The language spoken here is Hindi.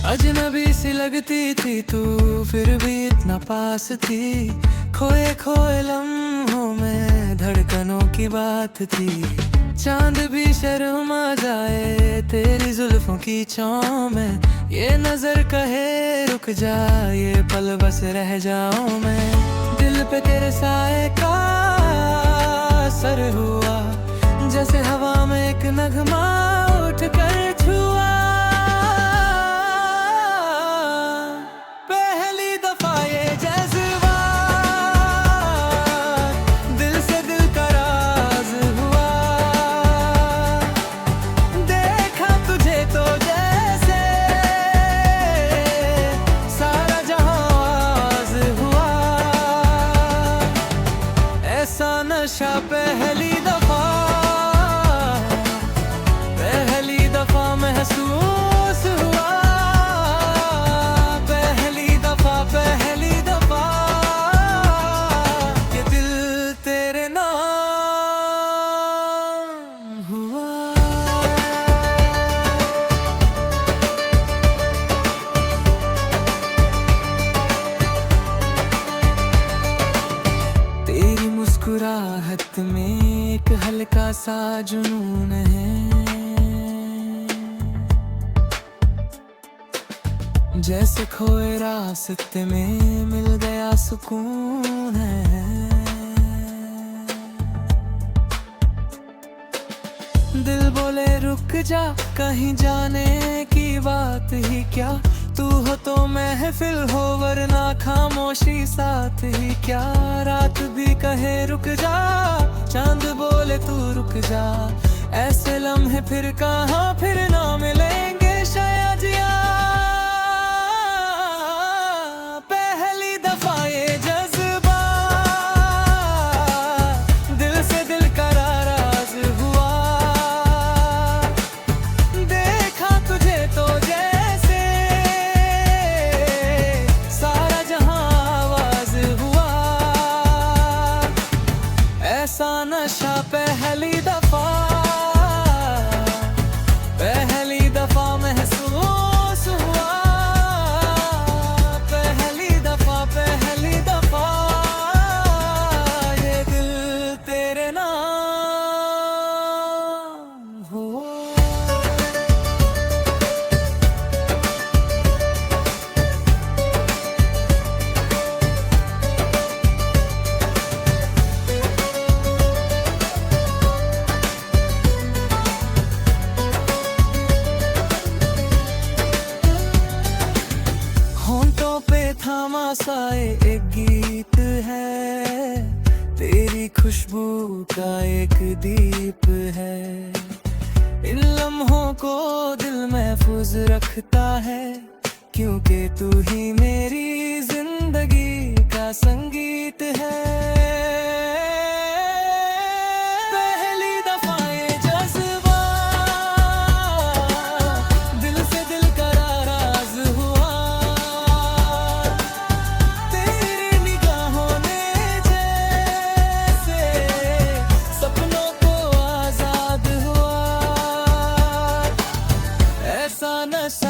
अजनबी सी लगती थी तू, फिर भी इतना पास थी। खोए खोए लम्हों में धड़कनों की बात थी। चांद भी शर्मा जाए तेरी जुल्फों की छाँव में। ये नजर कहे रुक जा, ये पल बस रह जाऊं मैं। दिल पे तेरे साए का असर हुआ, जैसे हवा में एक नगमा उठ कर छुआ। पहली दफा ये जज्बा दिल से दिल का राज हुआ। देखा तुझे तो जैसे सारा जहां आवाज हुआ। ऐसा नशा पहली दफा महसूस हुआ। पहली दफा ये दिल तेरे नाम हुआ। तेरी मुस्कुराहट में एक हल्का सा जुनून है, जैसे खोए रास्ते में मिल गया सुकून है। दिल बोले रुक जा, कहीं जाने की बात ही क्या। तू हो तो महफिल हो, वरना खामोशी साथ ही क्या। रात भी कहे रुक जा, चांद बोले तू रुक जा। ऐसे लम्हे फिर कहाँ फिर ना मिलेंगे शायद यार। ऐसा नशा पहली दफा महसूस हुआ। पहली दफा ये दिल तेरे नाम हुआ। थमा सा एक गीत है, तेरी खुशबू का एक दीप है। इन लम्हों को दिल महफूज रखता है, क्योंकि तू ही मेरी जिंदगी का संगीत है। ऐसा नशा